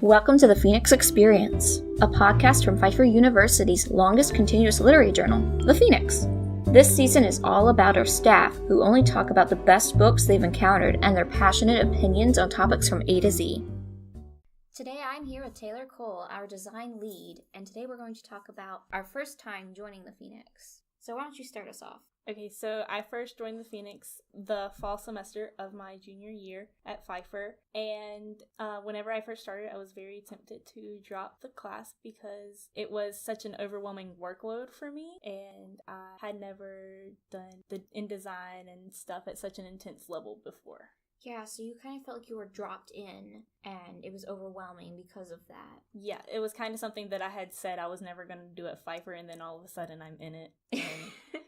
Welcome to the Phoenix Experience, a podcast from Pfeiffer University's longest continuous literary journal, The Phoenix. This season is all about our staff, who only talk about the best books they've encountered and their passionate opinions on topics from A to Z. Today I'm here with Taylor Cole, our design lead, and today we're going to talk about our first time joining the Phoenix. So why don't you start us off? Okay, so I first joined the Phoenix the fall semester of my junior year at Pfeiffer, and whenever I first started, I was very tempted to drop the class because it was such an overwhelming workload for me, and I had never done the InDesign and stuff at such an intense level before. Yeah, so you kind of felt like you were dropped in, and it was overwhelming because of that. Yeah, it was kind of something that I had said I was never going to do at Pfeiffer, and then all of a sudden I'm in it.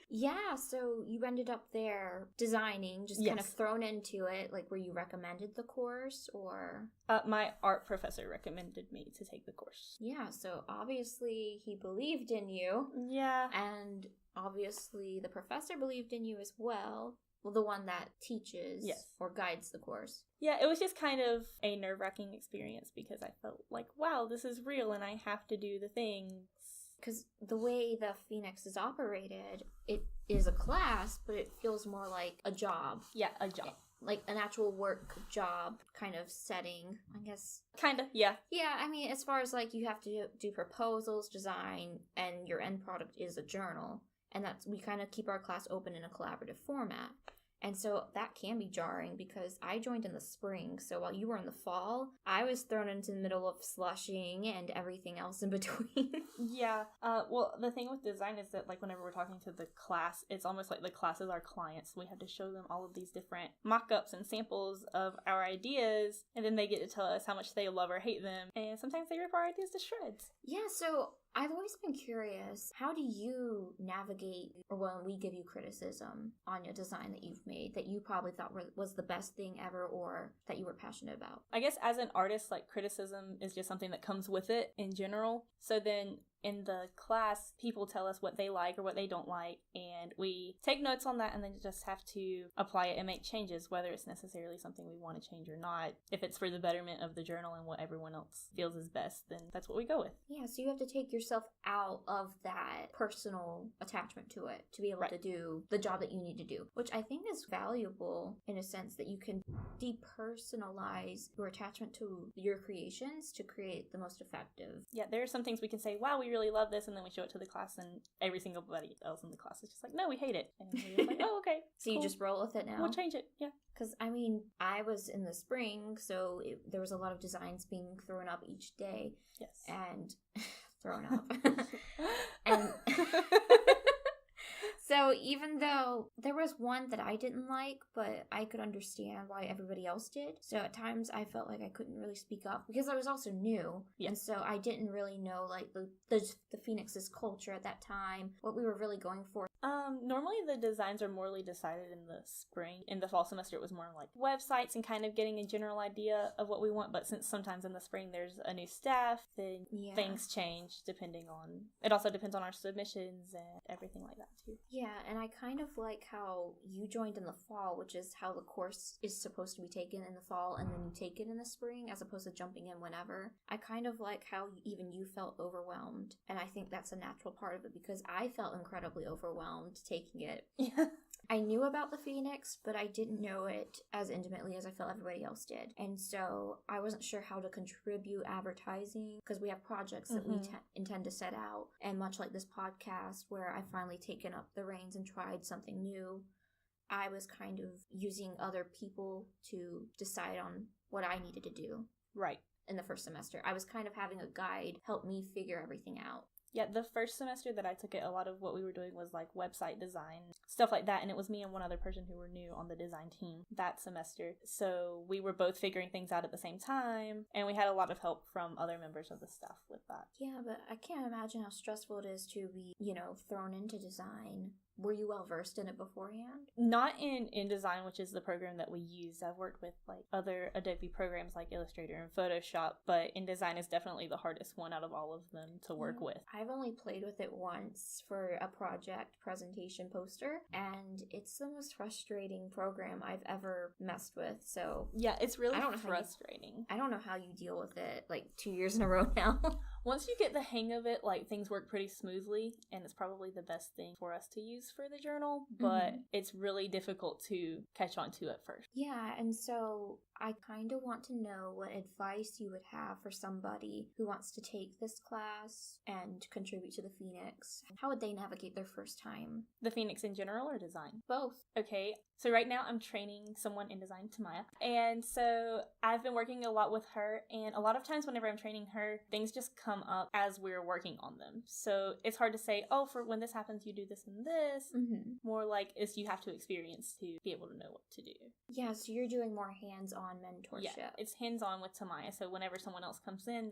Yeah, so you ended up there designing, just kind of thrown into it. Like, were you recommended the course, or? My art professor recommended me to take the course. Yeah, so obviously he believed in you. Yeah. And obviously the professor believed in you as well. Well, the one that teaches or guides the course. Yeah, it was just kind of a nerve-wracking experience because I felt like, wow, this is real and I have to do the things. Because the way the Phoenix is operated, it is a class, but it feels more like a job. Yeah, a job. Like an actual work job kind of setting, I guess. Kind of, yeah. Yeah, I mean, as far as like you have to do proposals, design, and your end product is a journal. And we kind of keep our class open in a collaborative format. And so that can be jarring because I joined in the spring. So while you were in the fall, I was thrown into the middle of slushing and everything else in between. Yeah. Well, the thing with design is that, like, whenever we're talking to the class, it's almost like the class is our clients. We have to show them all of these different mock-ups and samples of our ideas, and then they get to tell us how much they love or hate them. And sometimes they rip our ideas to shreds. Yeah, so I've always been curious, how do you navigate, or when we give you criticism on your design that you've made, that you probably thought was the best thing ever, or that you were passionate about? I guess as an artist, like, criticism is just something that comes with it in general. So then in the class, people tell us what they like or what they don't like, and we take notes on that and then just have to apply it and make changes, whether it's necessarily something we want to change or not. If it's for the betterment of the journal and what everyone else feels is best, then that's what we go with. Yeah, so you have to take yourself out of that personal attachment to it to be able to do the job that you need to do, which I think is valuable in a sense that you can depersonalize your attachment to your creations to create the most effective. Yeah, there are some things we can say, wow, we really love this, and then we show it to the class, and every single buddy else in the class is just like, no, we hate it. And we're like, oh, okay. So cool. You just roll with it now? We'll change it, yeah. Because, I mean, I was in the spring, so there was a lot of designs being thrown up each day. Yes. And thrown up. And so even though there was one that I didn't like, but I could understand why everybody else did. So at times I felt like I couldn't really speak up because I was also new. Yeah. And so I didn't really know like the Phoenix's culture at that time, what we were really going for. Normally the designs are morely decided in the spring. In the fall semester, it was more like websites and kind of getting a general idea of what we want. But since sometimes in the spring there's a new staff, then things change depending on, it also depends on our submissions and everything like that too. Yeah, and I kind of like how you joined in the fall, which is how the course is supposed to be taken in the fall, and then you take it in the spring as opposed to jumping in whenever. I kind of like how even you felt overwhelmed, and I think that's a natural part of it because I felt incredibly overwhelmed taking it. Yeah. I knew about the Phoenix, but I didn't know it as intimately as I felt everybody else did. And so I wasn't sure how to contribute advertising because we have projects that we intend to set out. And much like this podcast where I finally taken up the reins and tried something new, I was kind of using other people to decide on what I needed to do. Right. In the first semester. I was kind of having a guide help me figure everything out. Yeah, the first semester that I took it, a lot of what we were doing was like website design, stuff like that. And it was me and one other person who were new on the design team that semester. So we were both figuring things out at the same time. And we had a lot of help from other members of the staff with that. Yeah, but I can't imagine how stressful it is to be, thrown into design were you well versed in it beforehand? Not in InDesign, which is the program that we use. I've worked with like other Adobe programs like Illustrator and Photoshop, but InDesign is definitely the hardest one out of all of them to work with. I've only played with it once for a project presentation poster, and it's the most frustrating program I've ever messed with. So yeah, it's really frustrating. I don't know how you deal with it like 2 years in a row now. Once you get the hang of it, like, things work pretty smoothly, and it's probably the best thing for us to use for the journal, but it's really difficult to catch on to at first. Yeah, and so I kind of want to know what advice you would have for somebody who wants to take this class and contribute to the Phoenix. How would they navigate their first time? The Phoenix in general or design? Both. Okay, so right now I'm training someone in design, Tamaya, and so I've been working a lot with her, and a lot of times whenever I'm training her, things just come up as we're working on them. So it's hard to say, oh, for when this happens, you do this and this. More like it's you have to experience to be able to know what to do. Yeah, so you're doing more hands-on mentorship. Yeah, it's hands-on with Tamaya. So whenever someone else comes in,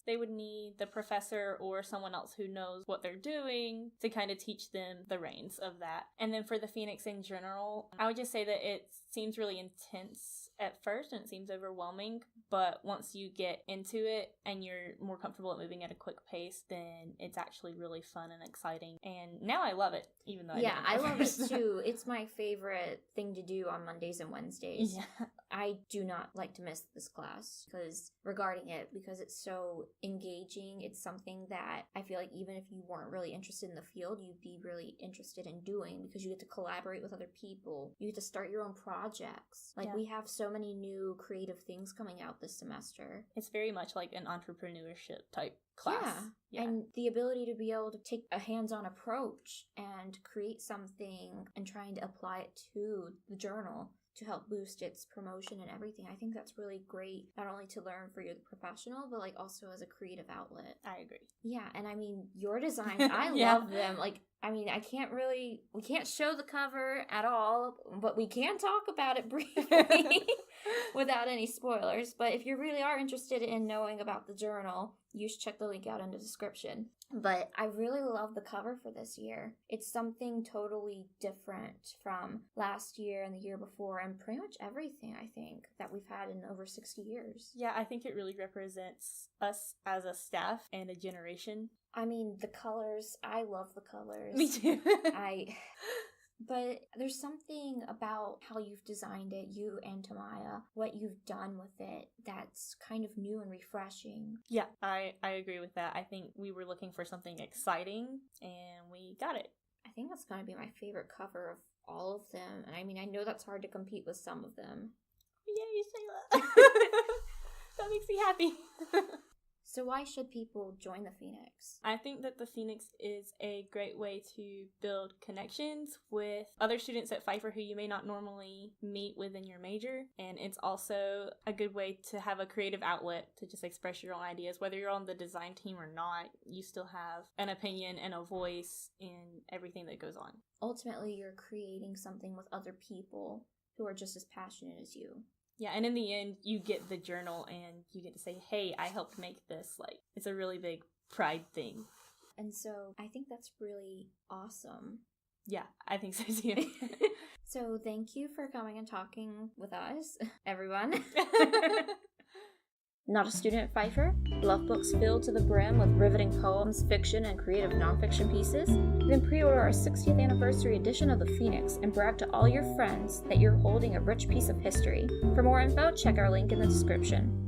they would need the professor or someone else who knows what they're doing to kind of teach them the reins of that. And then for the Phoenix in general, I would just say that it seems really intense at first and it seems overwhelming, but once you get into it and you're more comfortable at moving at a quick pace, then it's actually really fun and exciting. And now I love it, even though I love it too. It's my favorite thing to do on Mondays and Wednesdays. Yeah. I do not like to miss this class because it's so engaging. It's something that I feel like even if you weren't really interested in the field, you'd be really interested in doing because you get to collaborate with other people. You get to start your own projects. We have so many new creative things coming out this semester. It's very much like an entrepreneurship type class. Yeah. And the ability to be able to take a hands-on approach and create something and trying to apply it to the journal to help boost its promotion and everything. I think that's really great, not only to learn for your professional, but also as a creative outlet. I agree. Yeah, and your designs, I love them. We can't show the cover at all, but we can talk about it briefly without any spoilers. But if you really are interested in knowing about the journal, you should check the link out in the description. But I really love the cover for this year. It's something totally different from last year and the year before and pretty much everything, I think, that we've had in over 60 years. Yeah, I think it really represents us as a staff and a generation. I mean, the colors, I love the colors. Me too. But there's something about how you've designed it, you and Tamaya, what you've done with it, that's kind of new and refreshing. Yeah, I agree with that. I think we were looking for something exciting, and we got it. I think that's going to be my favorite cover of all of them. And I mean, I know that's hard to compete with some of them. Yay, Shayla! That makes me happy. So why should people join the Phoenix? I think that the Phoenix is a great way to build connections with other students at Pfeiffer who you may not normally meet within your major. And it's also a good way to have a creative outlet to just express your own ideas. Whether you're on the design team or not, you still have an opinion and a voice in everything that goes on. Ultimately, you're creating something with other people who are just as passionate as you. Yeah, and in the end, you get the journal and you get to say, hey, I helped make this. It's a really big pride thing. And so I think that's really awesome. Yeah, I think so too. So thank you for coming and talking with us, everyone. Not a student at Pfeiffer? Love books filled to the brim with riveting poems, fiction, and creative nonfiction pieces? Then pre-order our 60th anniversary edition of the Phoenix and brag to all your friends that you're holding a rich piece of history. For more info, check our link in the description.